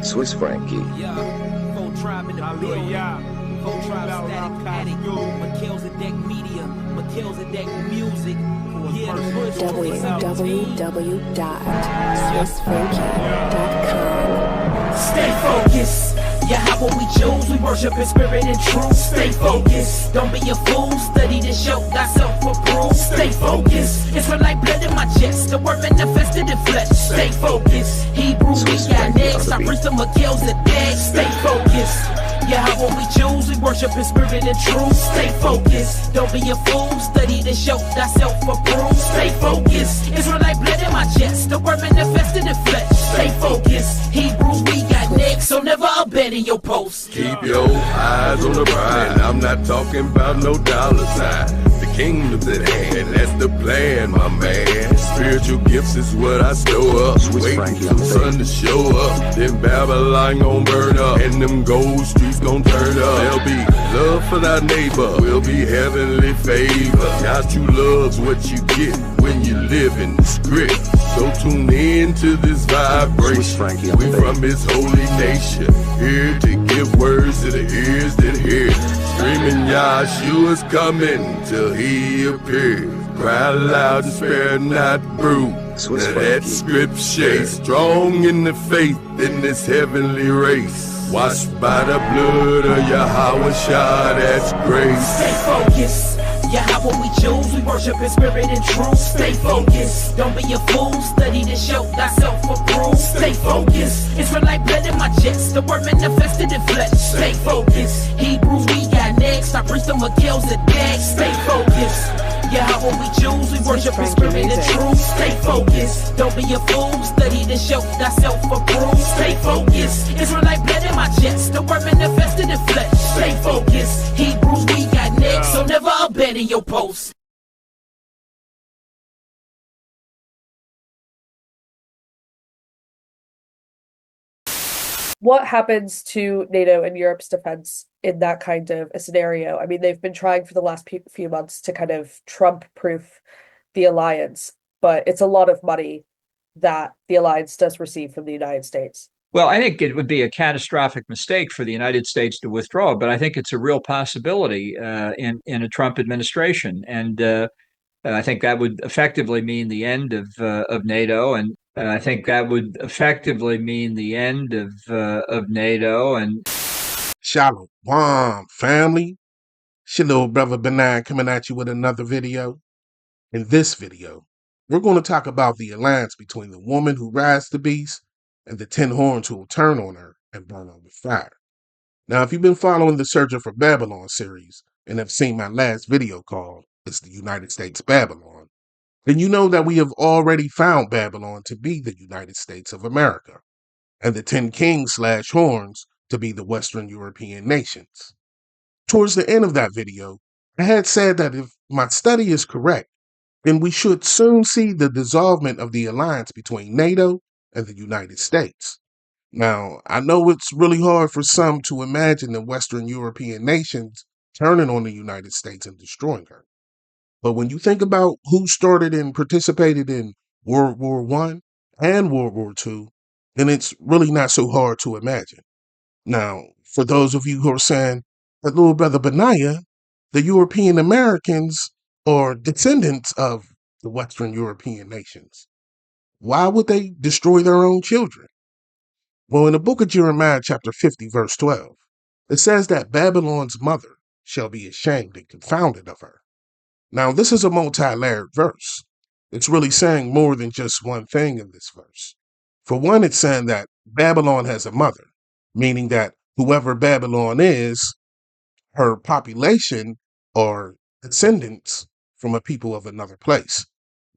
Swiss Frankie. Yeah, full tribe in the building. Full tribe static addict. McKell's a deck media. McKell's a deck music. Yeah, www.swissfrankie.com. Stay focused. Yeah, how what we choose, we worship in spirit and truth. Stay focused, don't be a fool. Study to show thyself approved. Stay focused, it's like blood in my chest. The word manifested in flesh. Stay focused, Hebrew we got next. I preach the McKell's a dead. Stay focused. Yeah, how what we choose, we worship in spirit and truth. Stay focused, don't be a fool. Study to show thyself approved. Stay focused, it's like blood in my chest. The word manifested in flesh. Stay focused, Hebrew we got next. So never abandon your post. Keep your eyes on the prize. I'm not talking about no dollar sign. The kingdom's at hand, that's the plan, my man. Spiritual gifts is what I store up. Waiting for the sun to show up. Then Babylon gon' burn up, and them gold streets gon' turn up. There'll be love for thy neighbor, will be heavenly favor. Now true love's what you get when you live in the script. So tune in to this vibration. We from his holy nation, here to give words to the ears that hear. Screaming Yahshua's coming till he appears. Cry loud and spare not brute. Now that scripture, strong in the faith in this heavenly race. Washed by the blood of Yahweh Shah, that's grace. Stay focused. Yeah, how what we choose, we worship in spirit and truth. Stay focused, don't be a fool. Study to show thyself approved. Stay focused, it's like blood in my chest. The word manifested in flesh. Stay focused, Hebrew we got next. I preach the McKell's a dead. Stay focused. Yeah, how what we choose, we worship in spirit and truth. Stay focused, don't be a fool. Study to show thyself approved. Stay focused, it's like blood in my chest. The word manifested in flesh. Stay focused, Hebrew we got next. So never abandon your post. What happens to NATO and Europe's defense in that kind of a scenario? I mean, they've been trying for the last few months to kind of Trump-proof the alliance, but it's a lot of money that the alliance does receive from the United States. Well, I think it would be a catastrophic mistake for the United States to withdraw, but I think it's a real possibility in a Trump administration, and I think that would effectively mean the end of NATO, and I think that would effectively mean the end of NATO. And Shalom, family. It's your little brother Benign coming at you with another video. In this video, we're going to talk about the alliance between the woman who rides the beast and the 10 horns who will turn on her and burn her with fire. Now, if you've been following the Searching for Babylon series and have seen my last video called It's the United States Babylon, then you know that we have already found Babylon to be the United States of America, and the 10 kings / horns to be the Western European nations. Towards the end of that video, I had said that if my study is correct, then we should soon see the dissolvement of the alliance between NATO and the United States. Now, I know it's really hard for some to imagine the Western European nations turning on the United States and destroying her. But when you think about who started and participated in World War I and World War II, then it's really not so hard to imagine. Now, for those of you who are saying, that little brother Benaiah, the European Americans are descendants of the Western European nations. Why would they destroy their own children? Well, in the book of Jeremiah, chapter 50, verse 12, it says that Babylon's mother shall be ashamed and confounded of her. Now, this is a multi-layered verse. It's really saying more than just one thing in this verse. For one, it's saying that Babylon has a mother, meaning that whoever Babylon is, her population are descendants from a people of another place,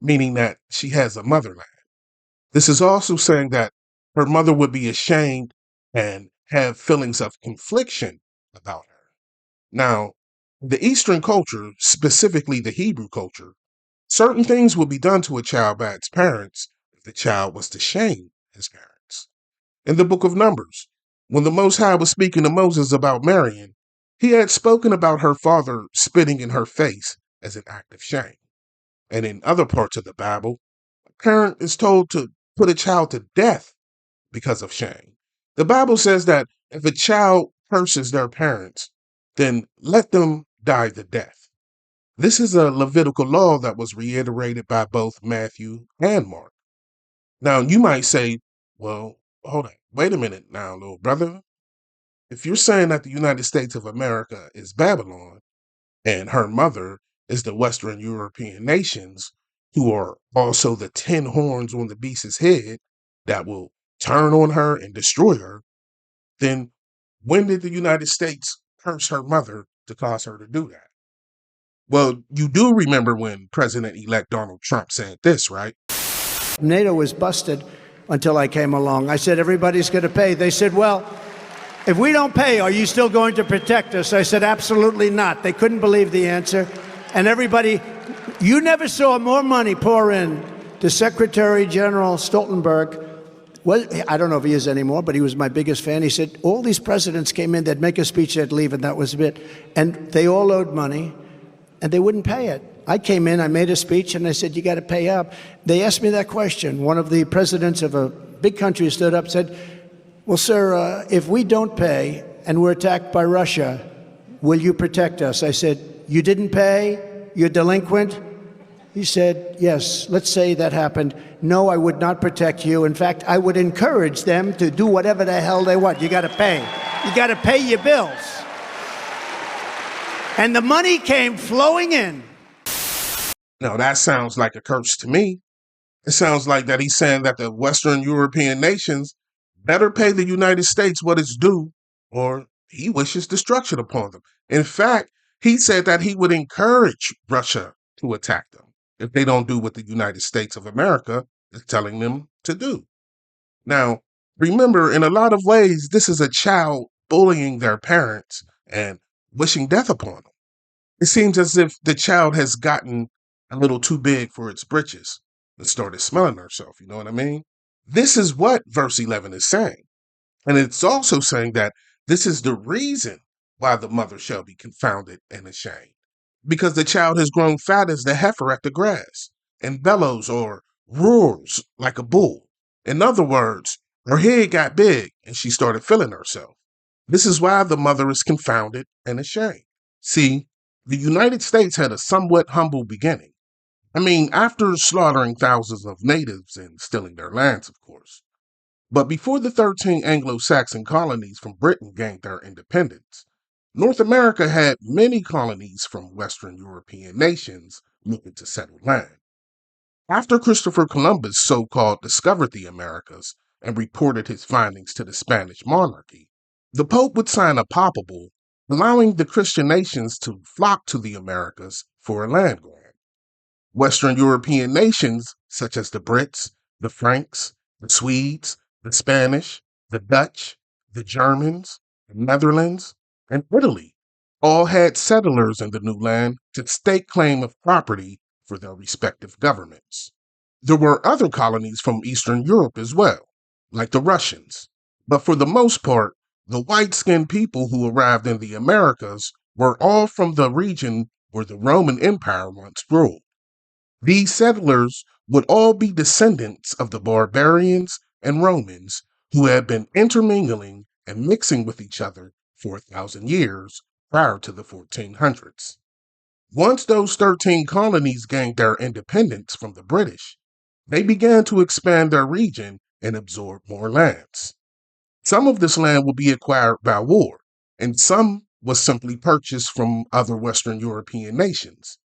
meaning that she has a motherland. This is also saying that her mother would be ashamed and have feelings of confliction about her. Now, the Eastern culture, specifically the Hebrew culture, certain things will be done to a child by its parents if the child was to shame his parents. In the book of Numbers, when the Most High was speaking to Moses about Marion, he had spoken about her father spitting in her face as an act of shame. And in other parts of the Bible, a parent is told to put a child to death because of shame. The Bible says that if a child curses their parents, then let them die the death. This is a Levitical law that was reiterated by both Matthew and Mark. Now, you might say, well, hold on, wait a minute now, little brother. If you're saying that the United States of America is Babylon and her mother is the Western European nations, who are also the 10 horns on the beast's head that will turn on her and destroy her, then when did the United States curse her mother to cause her to do that? Well, you do remember when President-elect Donald Trump said this, right? NATO was busted until I came along. I said, everybody's going to pay. They said, well, if we don't pay, are you still going to protect us? I said, absolutely not. They couldn't believe the answer. And everybody, you never saw more money pour in to Secretary General Stoltenberg. Well, I don't know if he is anymore, but he was my biggest fan. He said, all these presidents came in, they'd make a speech, they'd leave, and that was it. And they all owed money, and they wouldn't pay it. I came in, I made a speech, and I said, you got to pay up. They asked me that question. One of the presidents of a big country stood up and said, well, sir, if we don't pay and we're attacked by Russia, will you protect us? I said, you didn't pay? You're delinquent? He said, yes, let's say that happened. No, I would not protect you. In fact, I would encourage them to do whatever the hell they want. You got to pay. You got to pay your bills. And the money came flowing in. Now, that sounds like a curse to me. It sounds like that he's saying that the Western European nations better pay the United States what it's due, or he wishes destruction upon them. In fact, he said that he would encourage Russia to attack them if they don't do what the United States of America is telling them to do. Now, remember, in a lot of ways, this is a child bullying their parents and wishing death upon them. It seems as if the child has gotten a little too big for its britches and started smelling herself, you know what I mean? This is what verse 11 is saying. And it's also saying that this is the reason why the mother shall be confounded and ashamed. Because the child has grown fat as the heifer at the grass, and bellows or roars like a bull. In other words, her head got big and she started feeling herself. This is why the mother is confounded and ashamed. See, the United States had a somewhat humble beginning. I mean, after slaughtering thousands of natives and stealing their lands, of course. But before the 13 Anglo-Saxon colonies from Britain gained their independence, North America had many colonies from Western European nations looking to settle land. After Christopher Columbus so-called discovered the Americas and reported his findings to the Spanish monarchy, the Pope would sign a papal allowing the Christian nations to flock to the Americas for a land grant. Western European nations, such as the Brits, the Franks, the Swedes, the Spanish, the Dutch, the Germans, the Netherlands, and Italy, all had settlers in the new land to stake claim of property for their respective governments. There were other colonies from Eastern Europe as well, like the Russians, but for the most part, the white-skinned people who arrived in the Americas were all from the region where the Roman Empire once ruled. These settlers would all be descendants of the barbarians and Romans who had been intermingling and mixing with each other for 1,000 years prior to the 1400s. Once those 13 colonies gained their independence from the British, they began to expand their region and absorb more lands. Some of this land would be acquired by war, and some was simply purchased from other Western European nations.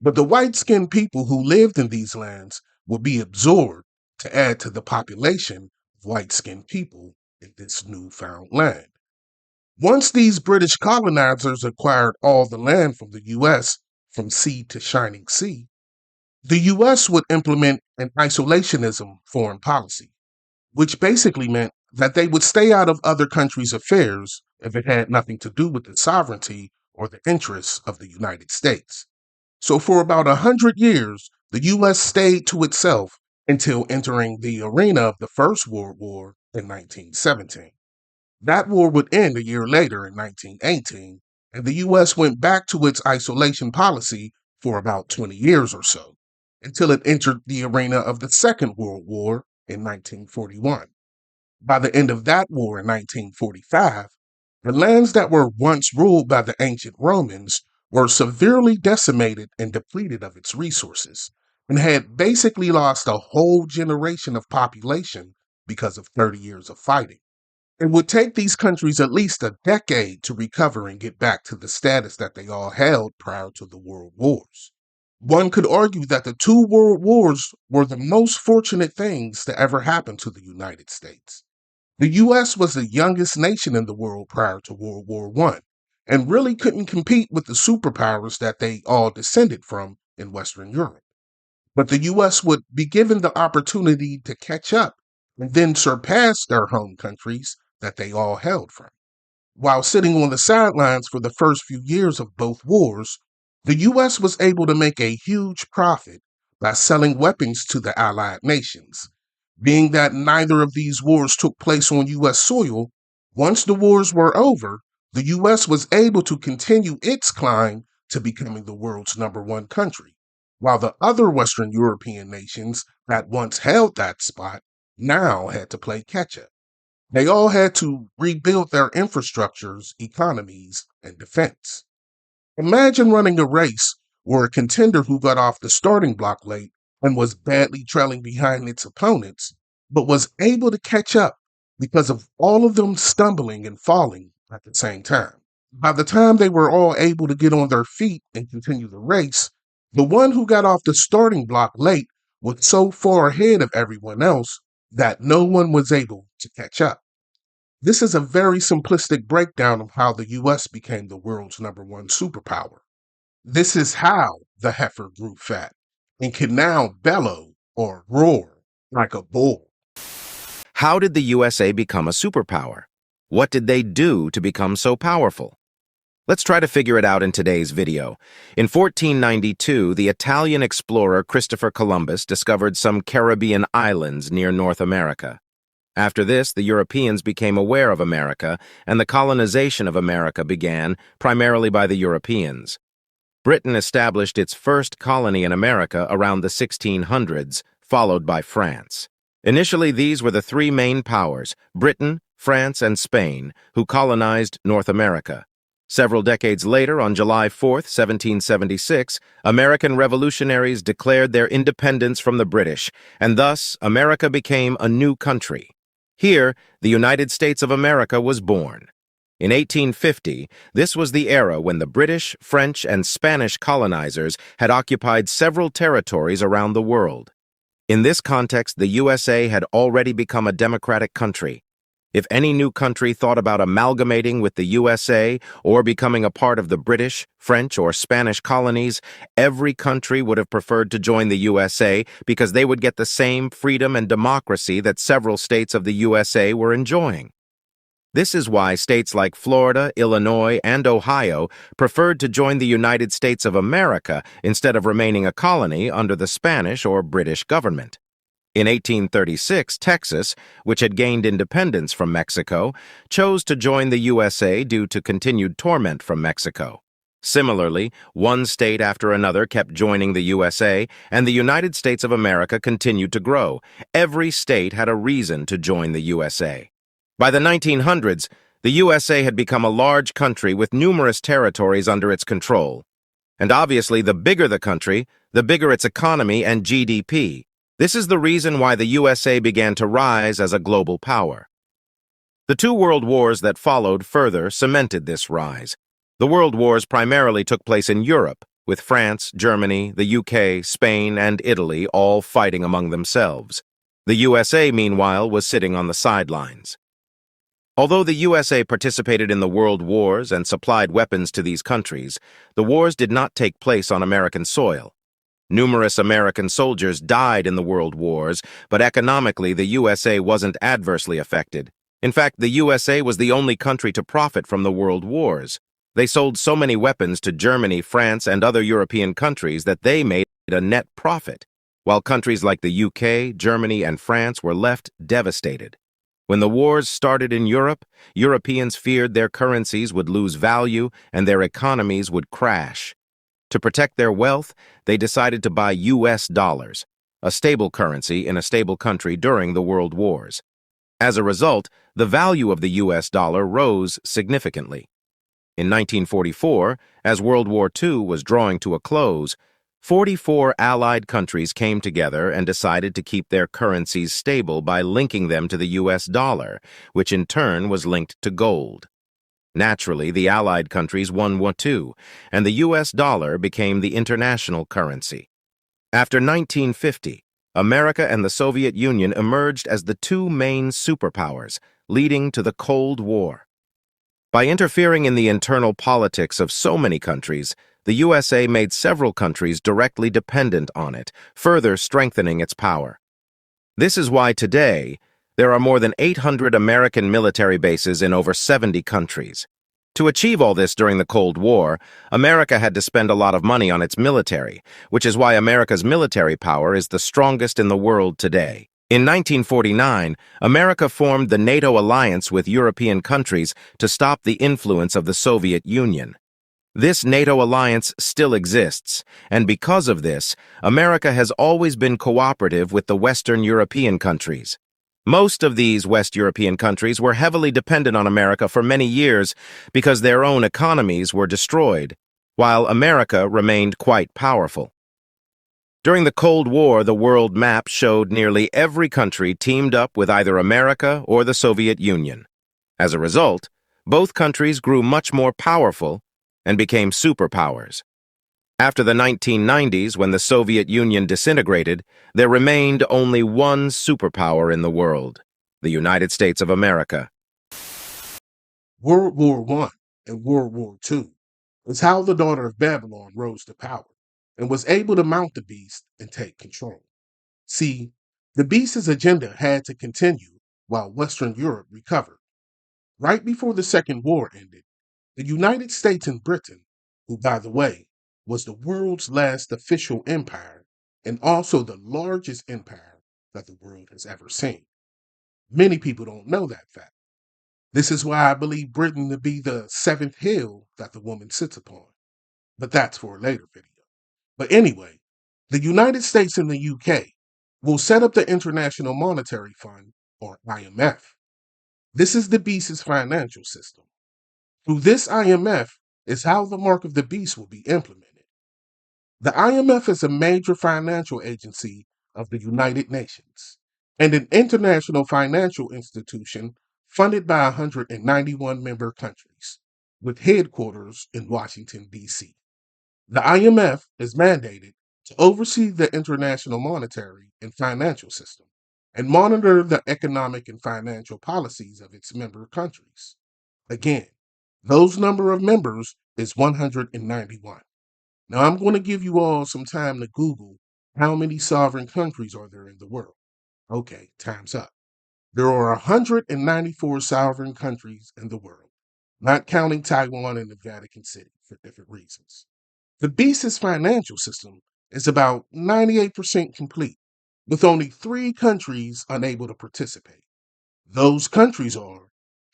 But the white-skinned people who lived in these lands would be absorbed to add to the population of white-skinned people in this newfound land. Once these British colonizers acquired all the land from the U.S. from sea to shining sea, the U.S. would implement an isolationism foreign policy, which basically meant that they would stay out of other countries' affairs if it had nothing to do with the sovereignty or the interests of the United States. So for about 100 years, the U.S. stayed to itself until entering the arena of the First World War in 1917. That war would end a year later in 1918, and the U.S. went back to its isolation policy for about 20 years or so, until it entered the arena of the Second World War in 1941. By the end of that war in 1945, the lands that were once ruled by the ancient Romans were severely decimated and depleted of its resources, and had basically lost a whole generation of population because of 30 years of fighting. It would take these countries at least a decade to recover and get back to the status that they all held prior to the World Wars. One could argue that the two World Wars were the most fortunate things to ever happen to the United States. The U.S. was the youngest nation in the world prior to World War I, and really couldn't compete with the superpowers that they all descended from in Western Europe. But the U.S. would be given the opportunity to catch up and then surpass their home countries that they all hailed from. While sitting on the sidelines for the first few years of both wars, the U.S. was able to make a huge profit by selling weapons to the Allied nations. Being that neither of these wars took place on U.S. soil, once the wars were over, the U.S. was able to continue its climb to becoming the world's #1 country, while the other Western European nations that once held that spot now had to play catch up. They all had to rebuild their infrastructures, economies, and defense. Imagine running a race where a contender who got off the starting block late and was badly trailing behind its opponents, but was able to catch up because of all of them stumbling and falling at the same time. By the time they were all able to get on their feet and continue the race, the one who got off the starting block late was so far ahead of everyone else that no one was able to catch up. This is a very simplistic breakdown of how the US became the world's #1 superpower. This is how the heifer grew fat and can now bellow or roar like a bull. How did the USA become a superpower? What did they do to become so powerful? Let's try to figure it out in today's video. In 1492, the Italian explorer Christopher Columbus discovered some Caribbean islands near North America. After this, the Europeans became aware of America, and the colonization of America began, primarily by the Europeans. Britain established its first colony in America around the 1600s, followed by France. Initially, these were the three main powers, Britain, France, and Spain, who colonized North America. Several decades later, on July 4, 1776, American revolutionaries declared their independence from the British, and thus America became a new country. Here, the United States of America was born. In 1850, this was the era when the British, French, and Spanish colonizers had occupied several territories around the world. In this context, the USA had already become a democratic country. If any new country thought about amalgamating with the USA or becoming a part of the British, French, or Spanish colonies, every country would have preferred to join the USA because they would get the same freedom and democracy that several states of the USA were enjoying. This is why states like Florida, Illinois, and Ohio preferred to join the United States of America instead of remaining a colony under the Spanish or British government. In 1836, Texas, which had gained independence from Mexico, chose to join the USA due to continued torment from Mexico. Similarly, one state after another kept joining the USA, and the United States of America continued to grow. Every state had a reason to join the USA. By the 1900s, the USA had become a large country with numerous territories under its control. And obviously, the bigger the country, the bigger its economy and GDP. This is the reason why the USA began to rise as a global power. The two world wars that followed further cemented this rise. The world wars primarily took place in Europe, with France, Germany, the UK, Spain, and Italy all fighting among themselves. The USA, meanwhile, was sitting on the sidelines. Although the USA participated in the world wars and supplied weapons to these countries, the wars did not take place on American soil. Numerous American soldiers died in the world wars, but economically the USA wasn't adversely affected. In fact, the USA was the only country to profit from the world wars. They sold so many weapons to Germany, France, and other European countries that they made a net profit, while countries like the UK, Germany, and France were left devastated. When the wars started in Europe, Europeans feared their currencies would lose value and their economies would crash. To protect their wealth, they decided to buy US dollars, a stable currency in a stable country during the world wars. As a result, the value of the US dollar rose significantly. In 1944, as World War II was drawing to a close, 44 Allied countries came together and decided to keep their currencies stable by linking them to the US dollar, which in turn was linked to gold. Naturally, the Allied countries won War II, and the US dollar became the international currency. After 1950, America and the Soviet Union emerged as the two main superpowers, leading to the Cold War. By interfering in the internal politics of so many countries, the USA made several countries directly dependent on it, further strengthening its power. This is why today, there are more than 800 American military bases in over 70 countries. To achieve all this during the Cold War, America had to spend a lot of money on its military, which is why America's military power is the strongest in the world today. In 1949, America formed the Nato alliance with European countries to stop the influence of the Soviet Union. This NATO alliance still exists, and because of this, America has always been cooperative with the Western European countries. Most of these West European countries were heavily dependent on America for many years because their own economies were destroyed, while America remained quite powerful. During the Cold War, the world map showed nearly every country teamed up with either America or the Soviet Union. As a result, both countries grew much more powerful and became superpowers. After the 1990s, when the Soviet Union disintegrated, there remained only one superpower in the world, the United States of America. World War I and World War II is how the daughter of Babylon rose to power and was able to mount the beast and take control. See, the beast's agenda had to continue while Western Europe recovered. Right before the Second War ended, the United States and Britain, who, by the way, was the world's last official empire and also the largest empire that the world has ever seen. Many people don't know that fact. This is why I believe Britain to be the seventh hill that the woman sits upon. But that's for a later video. But anyway, the United States and the UK will set up the International Monetary Fund, or IMF. This is the beast's financial system. Through this IMF is how the mark of the beast will be implemented. The IMF is a major financial agency of the United Nations and an international financial institution funded by 191 member countries, with headquarters in Washington, D.C. The IMF is mandated to oversee the international monetary and financial system and monitor the economic and financial policies of its member countries. Again, those number of members is 191. Now, I'm going to give you all some time to Google how many sovereign countries are there in the world. Okay, time's up. There are 194 sovereign countries in the world, not counting Taiwan and the Vatican City for different reasons. The beast's financial system is about 98% complete, with only 3 countries unable to participate. Those countries are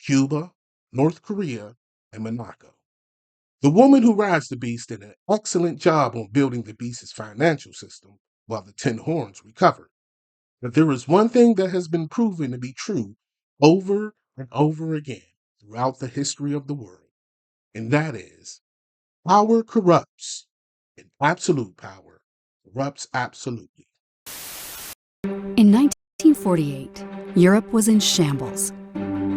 Cuba, North Korea, and Monaco. The woman who rides the beast did an excellent job on building the beast's financial system while the 10 horns recovered. But there is one thing that has been proven to be true over and over again throughout the history of the world, and that is power corrupts, and absolute power corrupts absolutely. In 1948, Europe was in shambles.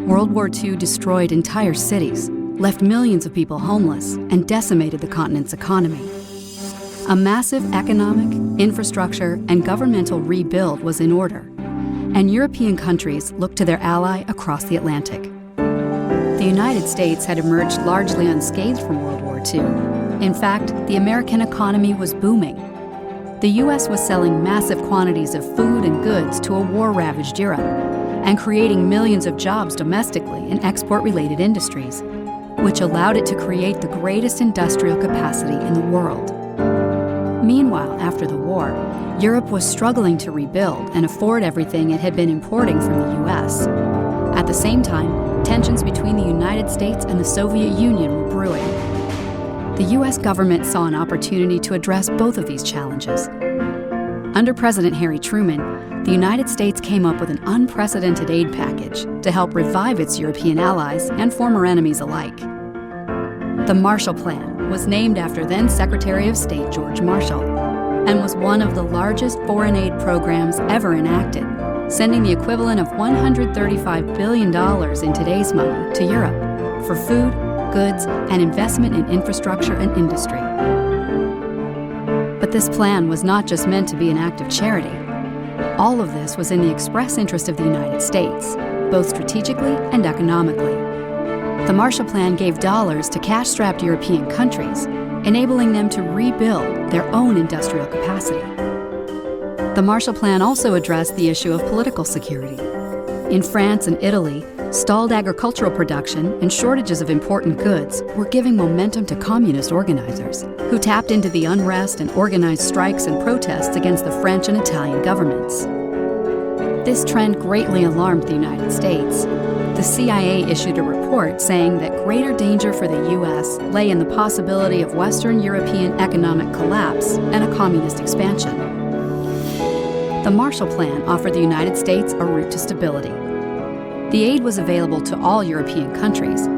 World War II destroyed entire cities, left millions of people homeless, and decimated the continent's economy. A massive economic, infrastructure, and governmental rebuild was in order, and European countries looked to their ally across the Atlantic. The United States had emerged largely unscathed from World War II. In fact, the American economy was booming. The U.S. was selling massive quantities of food and goods to a war-ravaged Europe, and creating millions of jobs domestically in export-related industries, which allowed it to create the greatest industrial capacity in the world. Meanwhile, after the war, Europe was struggling to rebuild and afford everything it had been importing from the U.S. At the same time, tensions between the United States and the Soviet Union were brewing. The U.S. government saw an opportunity to address both of these challenges. Under President Harry Truman, the United States came up with an unprecedented aid package to help revive its European allies and former enemies alike. The Marshall Plan was named after then Secretary of State George Marshall and was one of the largest foreign aid programs ever enacted, sending the equivalent of $135 billion in today's money to Europe for food, goods, and investment in infrastructure and industry. But this plan was not just meant to be an act of charity. All of this was in the express interest of the United States, both strategically and economically. The Marshall Plan gave dollars to cash-strapped European countries, enabling them to rebuild their own industrial capacity. The Marshall Plan also addressed the issue of political security. In France and Italy, stalled agricultural production and shortages of important goods were giving momentum to communist organizers, who tapped into the unrest and organized strikes and protests against the French and Italian governments. This trend greatly alarmed the United States. The CIA issued a report saying that greater danger for the U.S. lay in the possibility of Western European economic collapse and a communist expansion. The Marshall Plan offered the United States a route to stability. The aid was available to all European countries,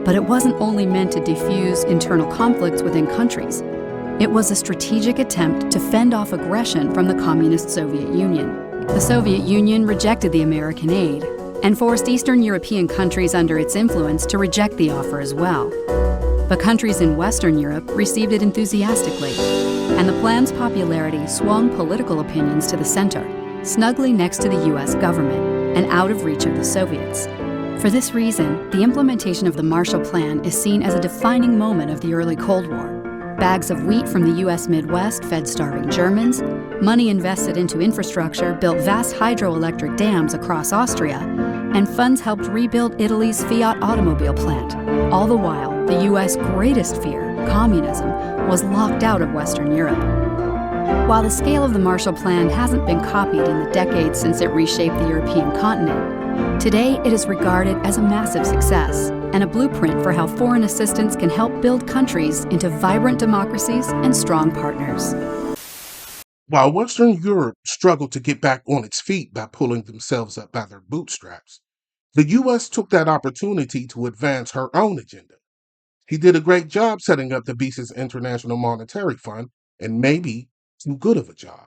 but it wasn't only meant to defuse internal conflicts within countries. It was a strategic attempt to fend off aggression from the communist Soviet Union. The Soviet Union rejected the American aid and forced Eastern European countries under its influence to reject the offer as well. But countries in Western Europe received it enthusiastically, and the plan's popularity swung political opinions to the center, snugly next to the U.S. government and out of reach of the Soviets. For this reason, the implementation of the Marshall Plan is seen as a defining moment of the early Cold War. Bags of wheat from the U.S. Midwest fed starving Germans, money invested into infrastructure built vast hydroelectric dams across Austria, and funds helped rebuild Italy's Fiat automobile plant. All the while, the U.S. greatest fear, communism, was locked out of Western Europe. While the scale of the Marshall Plan hasn't been copied in the decades since it reshaped the European continent, today it is regarded as a massive success and a blueprint for how foreign assistance can help build countries into vibrant democracies and strong partners. While Western Europe struggled to get back on its feet by pulling themselves up by their bootstraps, the U.S. took that opportunity to advance her own agenda. He did a great job setting up the BC's International Monetary Fund, and maybe too good of a job.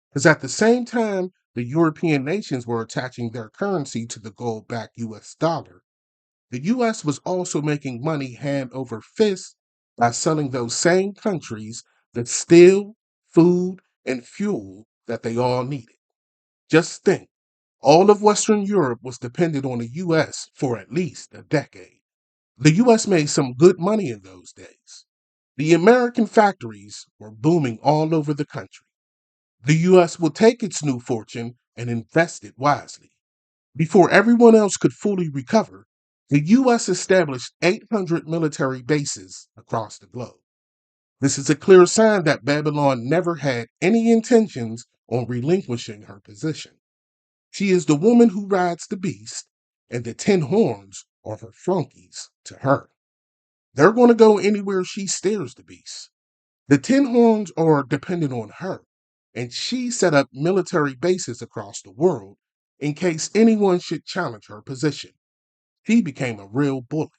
Because at the same time, the European nations were attaching their currency to the gold-backed U.S. dollar. The U.S. was also making money hand over fist by selling those same countries the steel, food, and fuel that they all needed. Just think, all of Western Europe was dependent on the U.S. for at least a decade. The U.S. made some good money in those days. The American factories were booming all over the country. The U.S. would take its new fortune and invest it wisely. Before everyone else could fully recover, the U.S. established 800 military bases across the globe. This is a clear sign that Babylon never had any intentions on relinquishing her position. She is the woman who rides the beast, and the 10 horns are her flunkies to her. They're going to go anywhere she steers the beast. The 10 horns are dependent on her, and she set up military bases across the world in case anyone should challenge her position. She became a real bully.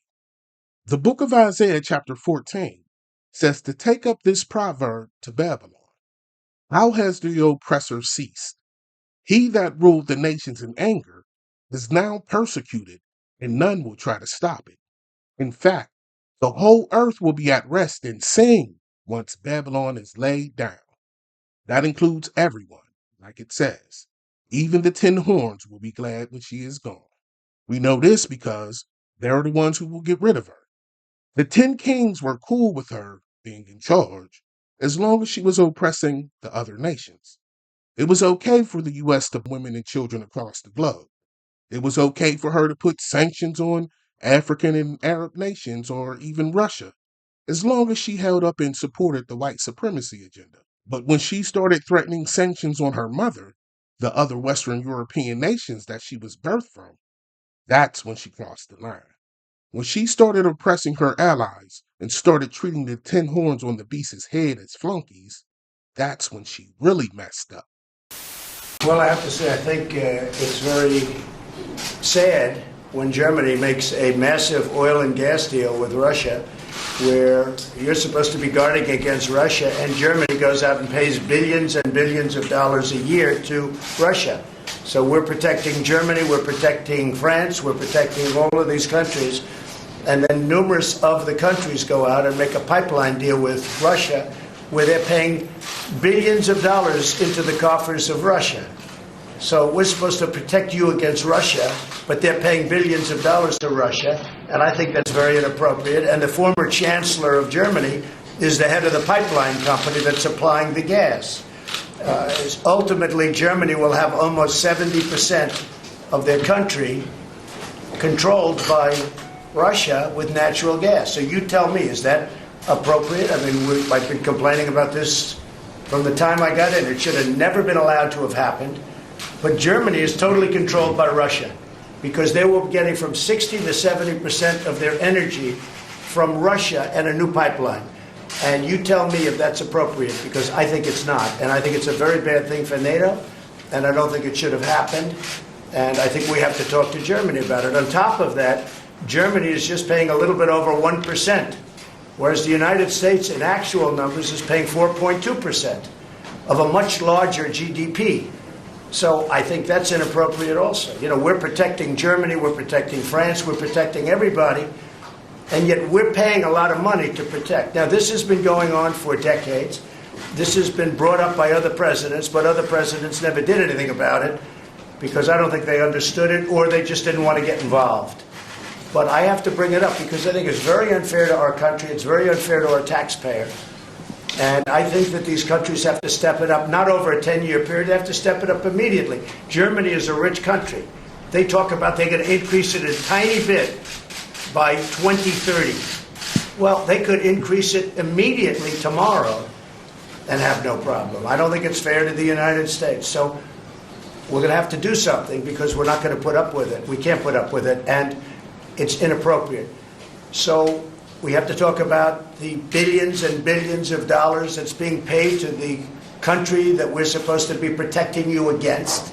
The book of Isaiah chapter 14 says to take up this proverb to Babylon. How has the oppressor ceased? He that ruled the nations in anger is now persecuted, and none will try to stop it. In fact, the whole earth will be at rest and sing once Babylon is laid down. That includes everyone, like it says. Even the 10 horns will be glad when she is gone. We know this because they're the ones who will get rid of her. The 10 kings were cool with her being in charge as long as she was oppressing the other nations. It was okay for the U.S. to women and children across the globe. It was okay for her to put sanctions on African and Arab nations or even Russia, as long as she held up and supported the white supremacy agenda. But when she started threatening sanctions on her mother, the other Western European nations that she was birthed from, that's when she crossed the line. When she started oppressing her allies and started treating the 10 horns on the beast's head as flunkies, That's when she really messed up. Well, I have to say, I think it's very sad when Germany makes a massive oil and gas deal with Russia, where you're supposed to be guarding against Russia, and Germany goes out and pays billions and billions of dollars a year to Russia. So we're protecting Germany, we're protecting France, we're protecting all of these countries, and then numerous of the countries go out and make a pipeline deal with Russia, where they're paying billions of dollars into the coffers of Russia. So we're supposed to protect you against Russia, but they're paying billions of dollars to Russia, and I think that's very inappropriate. And the former chancellor of Germany is the head of the pipeline company that's supplying the gas. Ultimately, Germany will have almost 70% of their country controlled by Russia with natural gas. So you tell me, is that appropriate? I mean, I've been complaining about this from the time I got in. It should have never been allowed to have happened. But Germany is totally controlled by Russia because they were getting from 60 to 70% of their energy from Russia and a new pipeline. And you tell me if that's appropriate, because I think it's not. And I think it's a very bad thing for NATO, and I don't think it should have happened. And I think we have to talk to Germany about it. On top of that, Germany is just paying a little bit over 1%, whereas the United States, in actual numbers, is paying 4.2% of a much larger GDP. So I think that's inappropriate also. You know, we're protecting Germany, we're protecting France, we're protecting everybody, and yet we're paying a lot of money to protect. Now, this has been going on for decades. This has been brought up by other presidents, but other presidents never did anything about it because I don't think they understood it or they just didn't want to get involved. But I have to bring it up because I think it's very unfair to our country. It's very unfair to our taxpayer. And I think that these countries have to step it up, not over a 10-year period. They have to step it up immediately. Germany is a rich country. They talk about they're going to increase it a tiny bit by 2030. Well, they could increase it immediately tomorrow and have no problem. I don't think it's fair to the United States. So we're going to have to do something because we're not going to put up with it. We can't put up with it, and it's inappropriate. So we have to talk about the billions and billions of dollars that's being paid to the country that we're supposed to be protecting you against.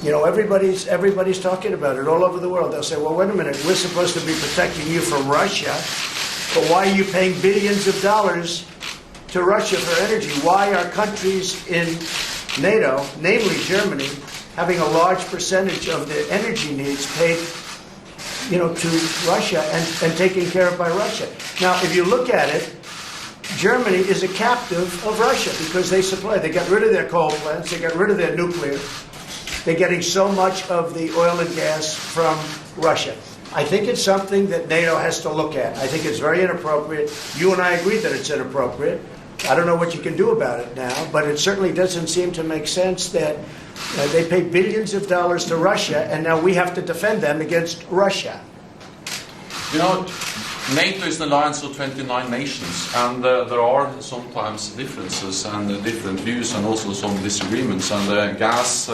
You know, everybody's talking about it all over the world. They'll say, well, wait a minute, we're supposed to be protecting you from Russia, but why are you paying billions of dollars to Russia for energy? Why are countries in NATO, namely Germany, having a large percentage of their energy needs paid to Russia and taken care of by Russia? Now, if you look at it, Germany is a captive of Russia because they supply. They got rid of their coal plants. They got rid of their nuclear. They're getting so much of the oil and gas from Russia. I think it's something that NATO has to look at. I think it's very inappropriate. You and I agree that it's inappropriate. I don't know what you can do about it now, but it certainly doesn't seem to make sense that they pay billions of dollars to Russia, and now we have to defend them against Russia. You know, NATO is an alliance of 29 nations, and there are sometimes differences and different views and also some disagreements. And the gas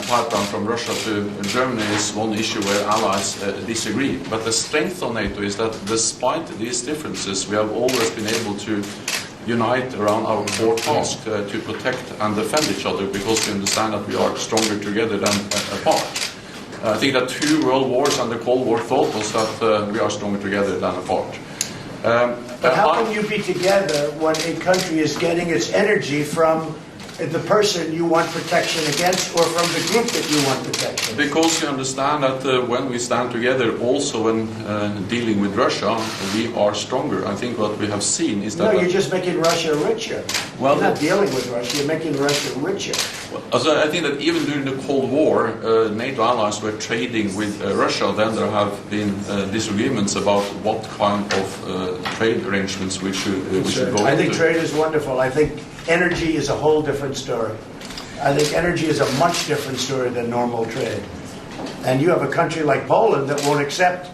pipeline from Russia to Germany is one issue where allies disagree. But the strength of NATO is that despite these differences, we have always been able to unite around our core task to protect and defend each other because we understand that we are stronger together than apart. I think that 2 world wars and the Cold War taught us that we are stronger together than apart. But how can you be together when a country is getting its energy from the person you want protection against or from the group that you want protection? Because you understand that when we stand together, also when dealing with Russia, we are stronger. I think what we have seen is that... No, you're just making Russia richer. Well, you're not dealing with Russia, you're making Russia richer. So I think that even during the Cold War, NATO allies were trading with Russia. Then there have been disagreements about what kind of trade arrangements we should go into. I think trade is wonderful. I think energy is a whole different story. I think energy is a much different story than normal trade. And you have a country like Poland that won't accept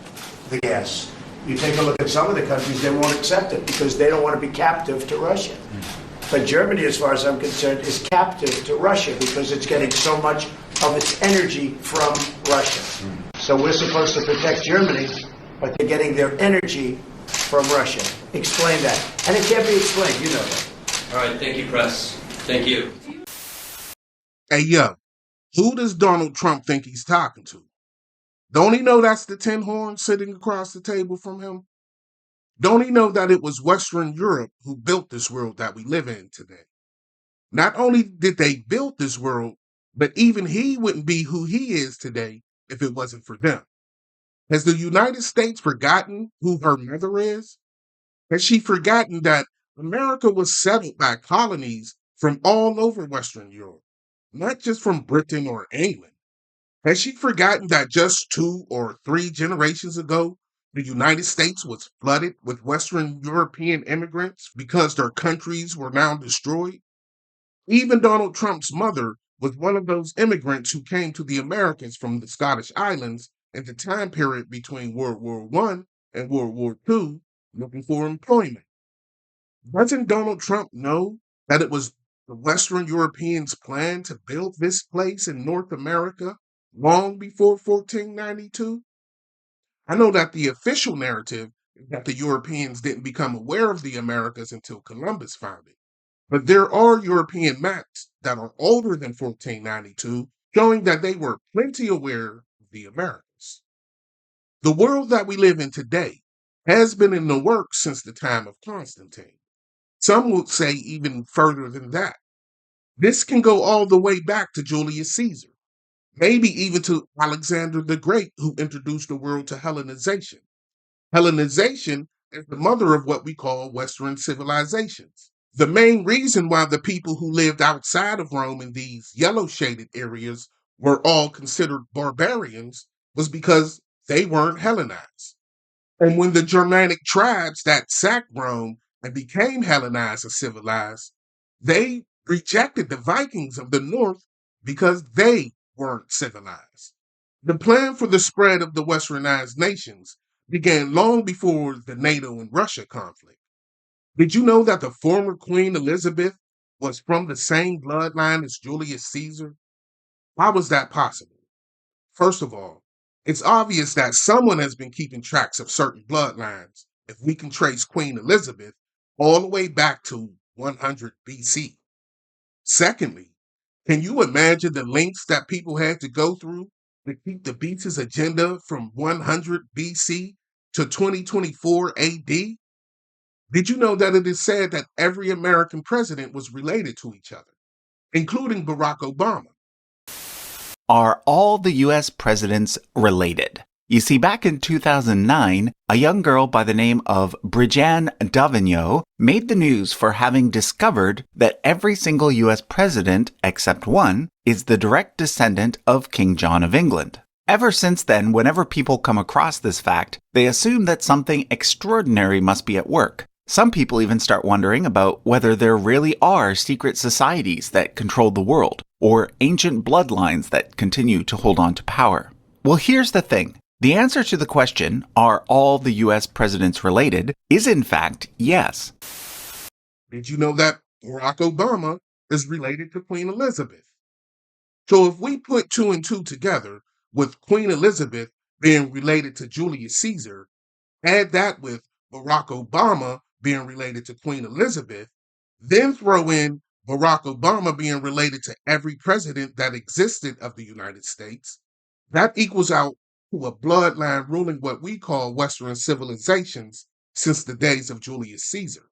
the gas. You take a look at some of the countries, they won't accept it because they don't want to be captive to Russia. But Germany, as far as I'm concerned, is captive to Russia because it's getting so much of its energy from Russia. So we're supposed to protect Germany, but they're getting their energy from Russia. Explain that. And it can't be explained, you know that. All right, thank you, press. Thank you. Hey, yo, who does Donald Trump think he's talking to? Don't he know that's the tin horn sitting across the table from him? Don't he know that it was Western Europe who built this world that we live in today? Not only did they build this world, but even he wouldn't be who he is today if it wasn't for them. Has the United States forgotten who her mother is? Has she forgotten that America was settled by colonies from all over Western Europe, not just from Britain or England? Has she forgotten that just 2 or 3 generations ago, the United States was flooded with Western European immigrants because their countries were now destroyed? Even Donald Trump's mother was one of those immigrants who came to the Americas from the Scottish Islands in the time period between World War I and World War II looking for employment. Doesn't Donald Trump know that it was the Western Europeans' plan to build this place in North America long before 1492? I know that the official narrative is that the Europeans didn't become aware of the Americas until Columbus found it. But there are European maps that are older than 1492 showing that they were plenty aware of the Americas. The world that we live in today has been in the works since the time of Constantine. Some would say even further than that. This can go all the way back to Julius Caesar, maybe even to Alexander the Great, who introduced the world to Hellenization. Hellenization is the mother of what we call Western civilizations. The main reason why the people who lived outside of Rome in these yellow shaded areas were all considered barbarians was because they weren't Hellenized. And when the Germanic tribes that sacked Rome and became Hellenized or civilized, they rejected the Vikings of the north because they weren't civilized. The plan for the spread of the Westernized nations began long before the Nato and Russia conflict. Did you know that the former Queen Elizabeth was from the same bloodline as Julius Caesar? How was that possible? First of all, it's obvious that someone has been keeping tracks of certain bloodlines if we can trace Queen Elizabeth all the way back to 100 BC. Secondly, can you imagine the lengths that people had to go through to keep the beast's agenda from 100 BC to 2024 AD? Did you know that it is said that every American president was related to each other, including Barack Obama? Are all the U.S. presidents related? You see, back in 2009, a young girl by the name of Brigianne Davigno made the news for having discovered that every single U.S. president, except one, is the direct descendant of King John of England. Ever since then, whenever people come across this fact, they assume that something extraordinary must be at work. Some people even start wondering about whether there really are secret societies that control the world, or ancient bloodlines that continue to hold on to power. Well, here's the thing. The answer to the question, are all the US presidents related, is in fact yes. Did you know that Barack Obama is related to Queen Elizabeth? So if we put 2 and 2 together, with Queen Elizabeth being related to Julius Caesar, add that with Barack Obama being related to Queen Elizabeth, then throw in Barack Obama being related to every president that existed of the United States, that equals out to a bloodline ruling what we call Western civilizations since the days of Julius Caesar.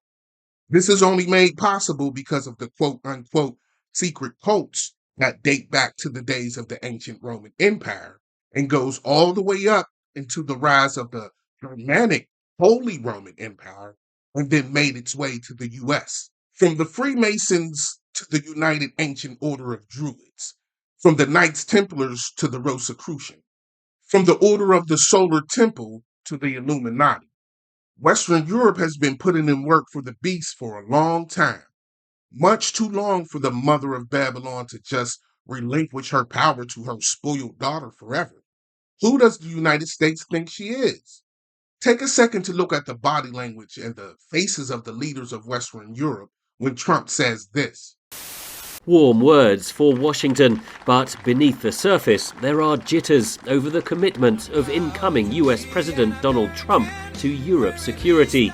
This is only made possible because of the quote-unquote secret cults that date back to the days of the ancient Roman Empire and goes all the way up into the rise of the Germanic Holy Roman Empire and then made its way to the U.S. From the Freemasons to the United Ancient Order of Druids, from the Knights Templars to the Rosicrucian, from the Order of the Solar Temple to the Illuminati. Western Europe has been putting in work for the beast for a long time, much too long for the mother of Babylon to just relinquish her power to her spoiled daughter forever. Who does the United States think she is? Take a second to look at the body language and the faces of the leaders of Western Europe when Trump says this. Warm words for Washington, but beneath the surface there are jitters over the commitment of incoming US President Donald Trump to Europe's security.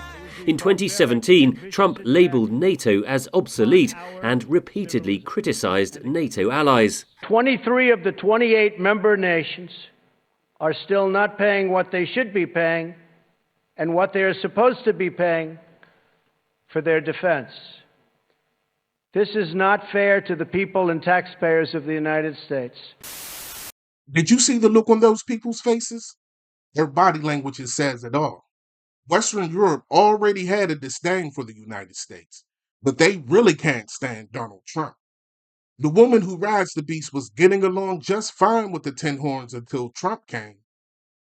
In 2017, Trump labelled NATO as obsolete and repeatedly criticised NATO allies. 23 of the 28 member nations are still not paying what they should be paying and what they are supposed to be paying for their defense. This is not fair to the people and taxpayers of the United States. Did you see the look on those people's faces? Their body language says it all. Western Europe already had a disdain for the United States, but they really can't stand Donald Trump. The woman who rides the beast was getting along just fine with the Tin Horns until Trump came.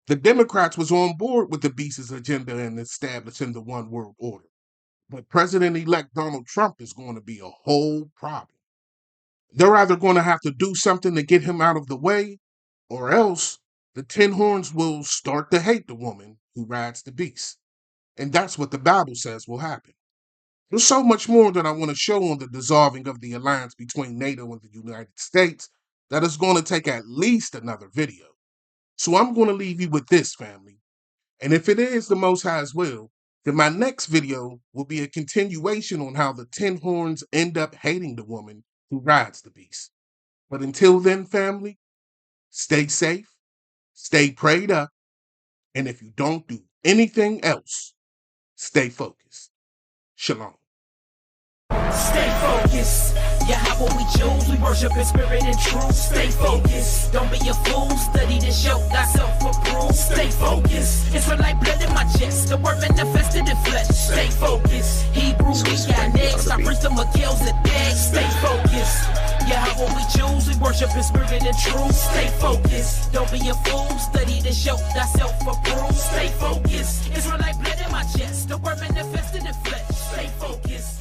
The Democrats was on board with the beast's agenda and establishing the one world order. But President-elect Donald Trump is going to be a whole problem. They're either going to have to do something to get him out of the way, or else the Tin Horns will start to hate the woman who rides the beast. And that's what the Bible says will happen. There's so much more that I want to show on the dissolving of the alliance between NATO and the United States that is going to take at least another video. So I'm going to leave you with this, family. And if it is the Most High's will, then my next video will be a continuation on how the Tin Horns end up hating the woman who rides the beast. But until then, family, stay safe, stay prayed up, and if you don't do anything else, stay focused. Shalom. Stay focused. Yeah, how what we choose, we worship in spirit and truth. Stay focused. Don't be a fool. Study to show thyself approved. Stay focused. It's for like blood in my chest. The word manifested in flesh. Stay focused. Hebrew, we got next. I preach the Miguel's a dead. Stay focused. Yeah, how what we choose, we worship in spirit and truth. Stay focused. Don't be a fool. Study to show thyself approved. Stay focused. It's for like blood in my chest. The word manifested in flesh. Stay focused.